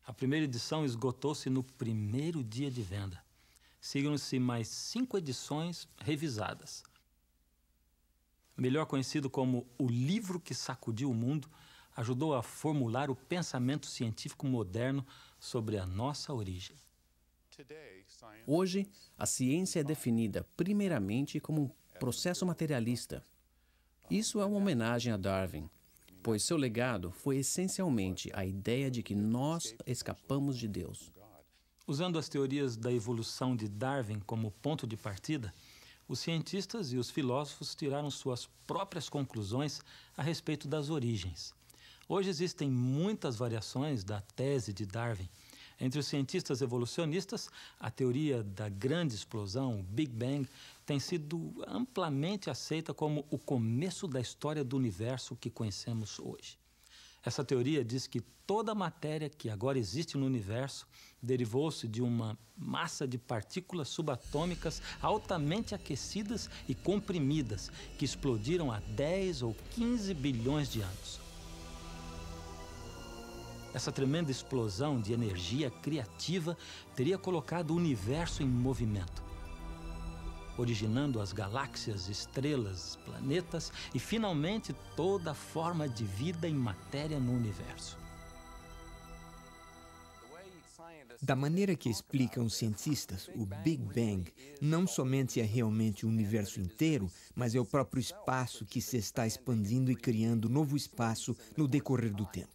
A primeira edição esgotou-se no primeiro dia de venda. Seguiram-se mais 5 edições revisadas. Melhor conhecido como o livro que sacudiu o mundo, ajudou a formular o pensamento científico moderno sobre a nossa origem. Hoje, a ciência é definida primeiramente como um processo materialista. Isso é uma homenagem a Darwin, pois seu legado foi essencialmente a ideia de que nós escapamos de Deus. Usando as teorias da evolução de Darwin como ponto de partida, os cientistas e os filósofos tiraram suas próprias conclusões a respeito das origens. Hoje existem muitas variações da tese de Darwin. Entre os cientistas evolucionistas, a teoria da grande explosão, o Big Bang, tem sido amplamente aceita como o começo da história do universo que conhecemos hoje. Essa teoria diz que toda a matéria que agora existe no universo derivou-se de uma massa de partículas subatômicas altamente aquecidas e comprimidas que explodiram há 10 ou 15 bilhões de anos. Essa tremenda explosão de energia criativa teria colocado o universo em movimento, originando as galáxias, estrelas, planetas e, finalmente, toda forma de vida em matéria no universo. Da maneira que explicam os cientistas, o Big Bang não somente é realmente o universo inteiro, mas é o próprio espaço que se está expandindo e criando novo espaço no decorrer do tempo.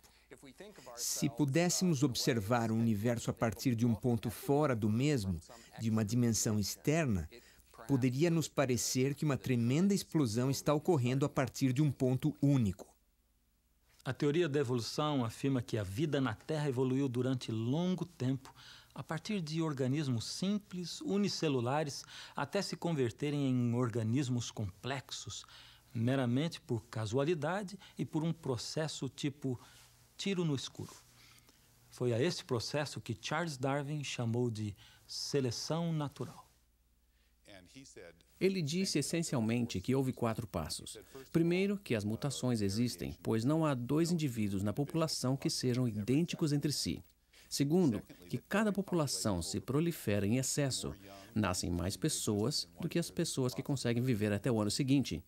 Se pudéssemos observar o universo a partir de um ponto fora do mesmo, de uma dimensão externa, poderia nos parecer que uma tremenda explosão está ocorrendo a partir de um ponto único. A teoria da evolução afirma que a vida na Terra evoluiu durante longo tempo, a partir de organismos simples, unicelulares, até se converterem em organismos complexos, meramente por casualidade e por um processo tipo tiro no escuro. Foi a esse processo que Charles Darwin chamou de seleção natural. Ele disse essencialmente que houve 4 passos. Primeiro, que as mutações existem, pois não há 2 indivíduos na população que sejam idênticos entre si. Segundo, que cada população se prolifera em excesso. Nascem mais pessoas do que as pessoas que conseguem viver até o ano seguinte.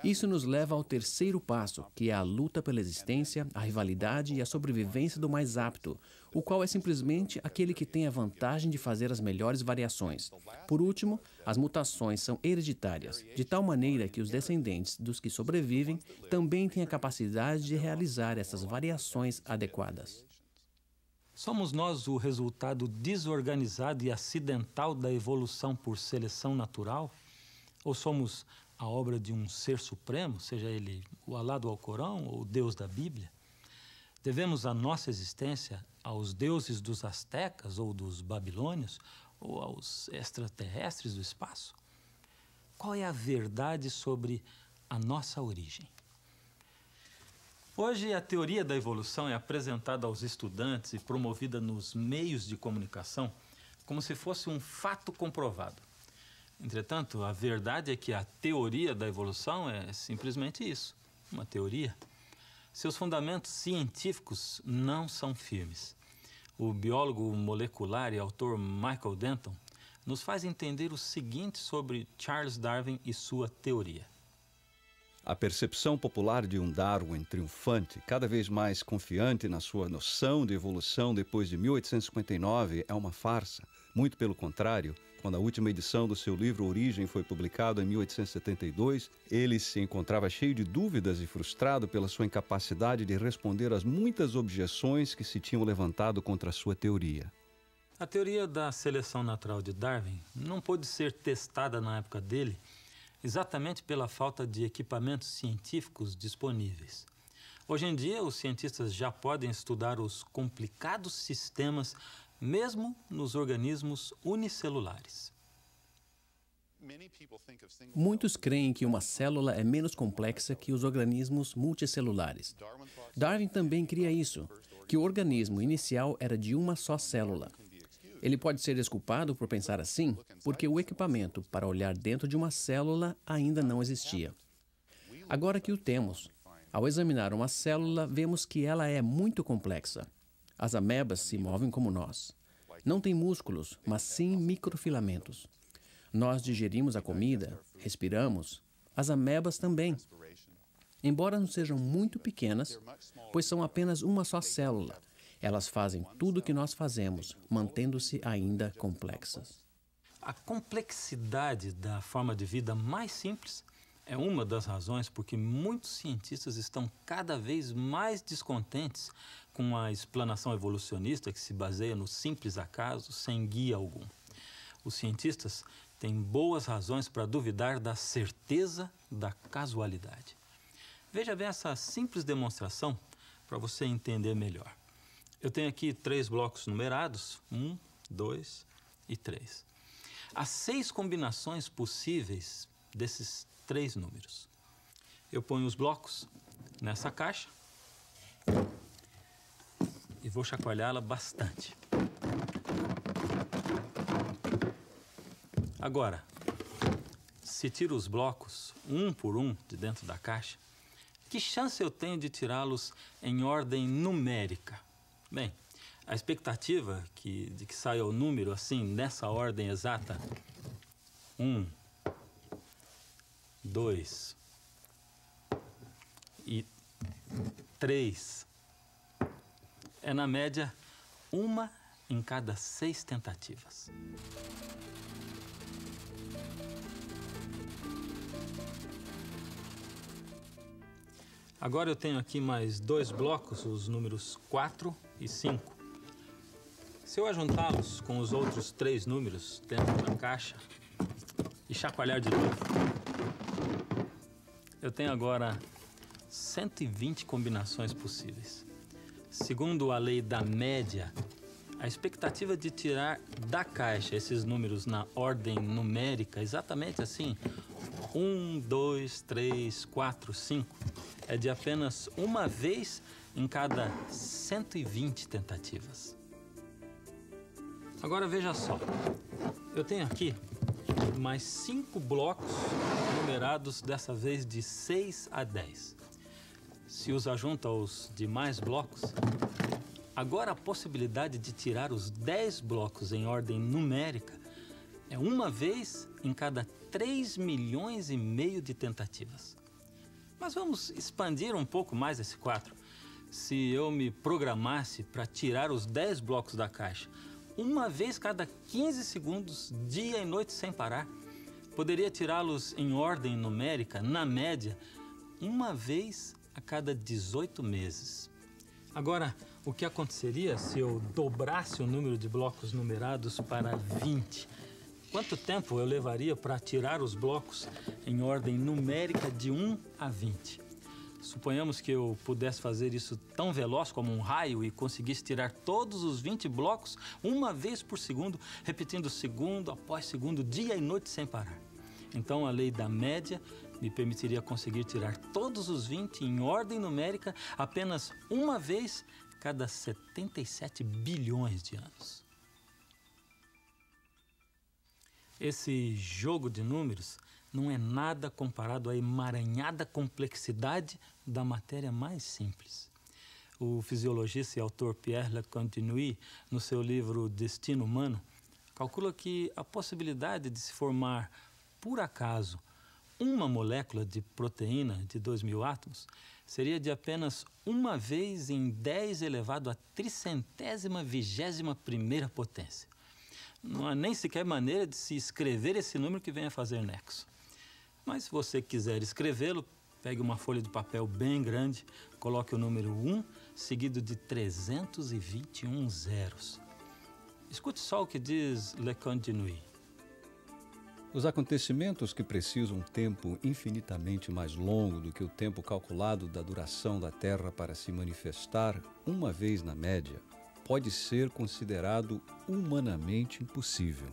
Isso nos leva ao terceiro passo, que é a luta pela existência, a rivalidade e a sobrevivência do mais apto, o qual é simplesmente aquele que tem a vantagem de fazer as melhores variações. Por último, as mutações são hereditárias, de tal maneira que os descendentes dos que sobrevivem também têm a capacidade de realizar essas variações adequadas. Somos nós o resultado desorganizado e acidental da evolução por seleção natural? Ou somos a obra de um ser supremo, seja ele o Alá do Alcorão ou o Deus da Bíblia? Devemos a nossa existência aos deuses dos astecas ou dos babilônios ou aos extraterrestres do espaço? Qual é a verdade sobre a nossa origem? Hoje, a teoria da evolução é apresentada aos estudantes e promovida nos meios de comunicação como se fosse um fato comprovado. Entretanto, a verdade é que a teoria da evolução é simplesmente isso, uma teoria. Seus fundamentos científicos não são firmes. O biólogo molecular e autor Michael Denton nos faz entender o seguinte sobre Charles Darwin e sua teoria. A percepção popular de um Darwin triunfante, cada vez mais confiante na sua noção de evolução depois de 1859, é uma farsa. Muito pelo contrário, quando a última edição do seu livro Origem foi publicado em 1872, ele se encontrava cheio de dúvidas e frustrado pela sua incapacidade de responder às muitas objeções que se tinham levantado contra a sua teoria. A teoria da seleção natural de Darwin não pôde ser testada na época dele, exatamente pela falta de equipamentos científicos disponíveis. Hoje em dia, os cientistas já podem estudar os complicados sistemas, mesmo nos organismos unicelulares. Muitos creem que uma célula é menos complexa que os organismos multicelulares. Darwin também cria isso, que o organismo inicial era de uma só célula. Ele pode ser desculpado por pensar assim, porque o equipamento para olhar dentro de uma célula ainda não existia. Agora que o temos, ao examinar uma célula, vemos que ela é muito complexa. As amebas se movem como nós. Não têm músculos, mas sim microfilamentos. Nós digerimos a comida, respiramos. As amebas também. Embora não sejam muito pequenas, pois são apenas uma só célula, elas fazem tudo o que nós fazemos, mantendo-se ainda complexas. A complexidade da forma de vida mais simples é uma das razões por que muitos cientistas estão cada vez mais descontentes com a explanação evolucionista que se baseia no simples acaso, sem guia algum. Os cientistas têm boas razões para duvidar da certeza da casualidade. Veja bem essa simples demonstração para você entender melhor. Eu tenho aqui 3 blocos numerados, 1, 2 e 3. Há 6 combinações possíveis desses 3 números. Eu ponho os blocos nessa caixa e vou chacoalhá-la bastante. Agora, se tiro os blocos um por um de dentro da caixa, que chance eu tenho de tirá-los em ordem numérica? Bem, a expectativa de que saia o número assim, nessa ordem exata, 1, 2 e 3, é na média 1 em cada 6 tentativas. Agora eu tenho aqui mais 2 blocos, os números 4 e 5. Se eu ajuntá-los com os outros 3 números dentro da caixa e chacoalhar de novo, eu tenho agora 120 combinações possíveis. Segundo a lei da média, a expectativa de tirar da caixa esses números na ordem numérica, exatamente assim, 1, 2, 3, 4, 5, é de apenas uma vez em cada 120 tentativas. Agora veja só, eu tenho aqui mais 5 blocos numerados dessa vez de 6 a 10. Se os ajunto aos demais blocos, agora a possibilidade de tirar os 10 blocos em ordem numérica é uma vez em cada 3 milhões e meio de tentativas. Mas vamos expandir um pouco mais esse quadro. Se eu me programasse para tirar os 10 blocos da caixa uma vez cada 15 segundos, dia e noite sem parar, poderia tirá-los em ordem numérica, na média, uma vez a cada 18 meses. Agora, o que aconteceria se eu dobrasse o número de blocos numerados para 20? Quanto tempo eu levaria para tirar os blocos em ordem numérica de 1 a 20? Suponhamos que eu pudesse fazer isso tão veloz como um raio e conseguisse tirar todos os 20 blocos uma vez por segundo, repetindo segundo após segundo, dia e noite sem parar. Então, a lei da média me permitiria conseguir tirar todos os 20 em ordem numérica apenas uma vez cada 77 bilhões de anos. Esse jogo de números não é nada comparado à emaranhada complexidade da matéria mais simples. O fisiologista e autor Pierre Lecontenue, no seu livro Destino Humano, calcula que a possibilidade de se formar, por acaso, uma molécula de proteína de 2.000 átomos seria de apenas uma vez em 10 elevado à 321ª potência. Não há nem sequer maneira de se escrever esse número que venha fazer nexo. Mas se você quiser escrevê-lo, pegue uma folha de papel bem grande, coloque o número 1, seguido de 321 zeros. Escute só o que diz Lecontenue. Os acontecimentos que precisam um tempo infinitamente mais longo do que o tempo calculado da duração da Terra para se manifestar uma vez na média, pode ser considerado humanamente impossível.